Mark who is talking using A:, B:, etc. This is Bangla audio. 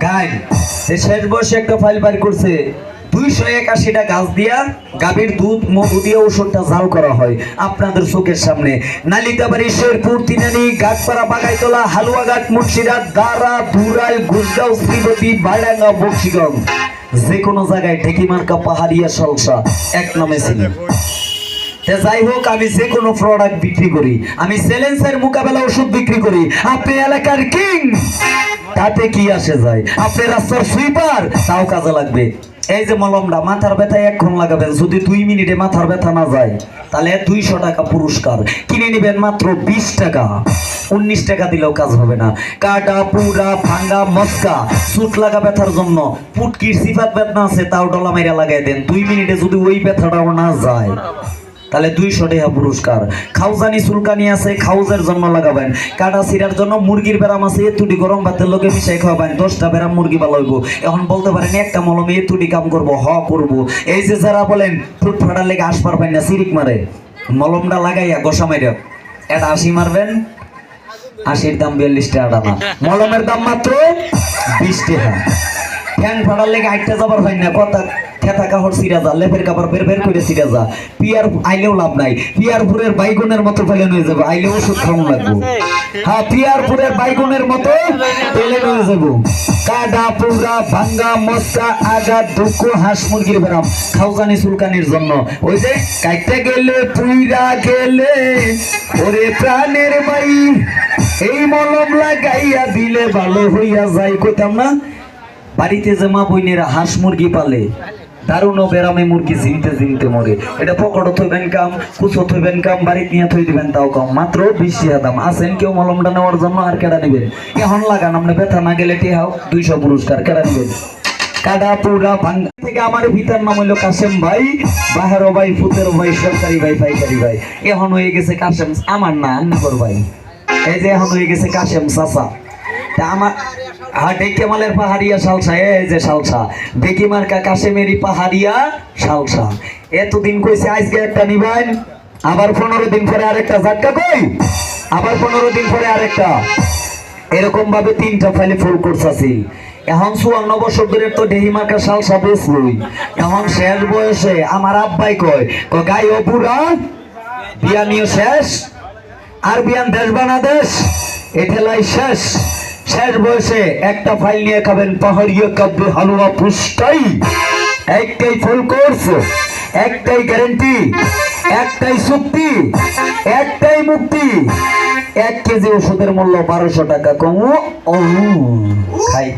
A: গাই শেষ বয়সে একটা ফাইল বাড়ি করছে 281টা গাছ দিয়া গাভীর দুধ মধু দিয়ে ওষুধটা জাল করা হয় আপনাদের চোখের সামনে। নালিতাবাড়ি, শেরপুর, তিনানি, গাছপাড়া, বাগাইতলা, হালুয়াঘাট, মুন্সিরাত, দারা, দুরাই, গুজগাঁও, শ্রীবতী, বাইডাঙ্গা, বক্সিগঞ্জ, যে কোনো জায়গায় ঢেকিমার্কা পাহাড়িয়া সালসা এক নামে ছিল। যাই হোক, আমি যে কোনো প্রোডাক্ট বিক্রি করি, আমি চ্যালেঞ্জের মোকাবেলা ওষুধ বিক্রি করি। আপনি এলাকার কিং, তাতে কি আসে যায়? আপনি রাস্তার সুইপার, তাও কাজে লাগবে। এই যে মলমটা মাথার ব্যথায় এক্ষণ লাগাবেন, যদি 2 মিনিটে মাথার ব্যথা না যায় তাহলে 200 টাকা পুরস্কার। কিনে নেবেন মাত্র 20 টাকা, 19 টাকা দিলেও কাজ হবে না। কাটা, পুরা, ভাঙ্গা, মস্কা, চুট লাগা ব্যথার জন্য পুটকির সিফাত ব্যথা আছে, তাও ডলা মাইরা লাগাই দেন। 2 মিনিটে যদি ওই ব্যথাটাও না যায় তাহলে 200 টাকা পুরস্কার। খাউজানি চুলকানি আছে, খাউজের জন্য লাগাবেন। কাটা সিরার জন্য মুরগির ব্যারাম আছে, এতুটি গরম ভাতের লোকে মিশাই খাওয়াবেন, 10টা ব্যারাম মুরগি ভালো হইব। এখন বলতে পারেন একটা মলমে এতুটি কাম করবো, করব। এই যে যারা বলেন ফুট ফাটার লেগে আশ পারবেন না, সিরিক মারে, মলমটা লাগাইয়া গোসা মাইরা এটা 80 মারবেন। 80-র দাম 42 টাকা না, মলমের দাম মাত্র 20 টাকা। ফ্যান ফাটার লেগে 8টা যাবার হয় না, কথা খেতা কাপড় সিরা যা, লেপের কাপড় বের বের করে সিরা যা। পিয়ার আইলেও লাভ নাই, পিয়ারপুরের বাইগুনের মতো ফেলেন হয়ে যাবে, আইলে ওষুধ খাওয়ান লাগবো। হ্যাঁ, পিয়ারপুরের বাইগুনের মতো ফেলেন হয়ে যাবো। কাডা, পুরা, ভাঙ্গা, মস্কা, আগা, দুঃখ, হাঁস মুরগির ব্যারাম, খাউজানি চুলকানির জন্য। ওই যে কাইতে গেলে পুইরা গেলে ওরে প্রাণের বাই, এই মলম লাগাইয়া দিলে ভালো হইয়া যায়। কইতাম না, বাড়িতে যে মা বইনেরা হাঁস মুরগি পালে, দারুণ বেরামে মুরগি ঝিমতে ঝিমতে মরে। এটা পকেটও থইবেন কাম, কুচো থইবেন কাম, বাড়িতে নিয়ে থই দিবেন তাও কাম, মাত্র 20 টাকা দাম। আসেন কেউ মলমটা নেওয়ার জন্য? আর কেডা নেবেন? এখন লাগান, আপনি ব্যথা না গেলে টেহাও 200 পুরস্কার। কেডা নেবেন? কাডা, পুরা, ভাঙ্গা থেকে আমার ভিতার নাম হইল কাশেম ভাই, বাহারো ভাই, ফুতেরো ভাই, সরকারি ভাই, পাইকারি ভাই। এখন হয়ে গেছে কাশেম, আমার না আন্নাকর ভাই। এই যে এখন হয়ে গেছে কাশেম চাচা। তা আমার ডেকিমালের পাহাড়িয়া সালসা, এই যে সালসা ডেকিমার্কা কাশেমেরি পাহাড়িয়া সালসা। এতদিন কইছে আজকে একটা নিবেন, আবার 15 দিন পরে আরেকটা ঝাটকা, কই আবার 15 দিন পরে আরেকটা, এরকম ভাবে 3টা ফাইলে ফুল কোর্স আছে। এখন 54 বছর ধরে তো ডেহিমার্কা সালসা বেচলই। এখন শেষ বয়সে আমার আব্বাই কয় গাই ও বুড়া, বিয়ানিও শেষ, আর বিয়ান দেশ বানাদেশ এঠেলাই শেষ। শেষ বয়সে একটা ফাইল নিয়ে খাবেন পাহাড়িয়া কাব্যে হালুয়া পুষ্টাই। একটাই ফুল কোর্স, একটাই গ্যারেন্টি, একটাই চুক্তি, একটাই মুক্তি। 1 কেজি ওষুধের মূল্য 1200 টাকা কম। খাই।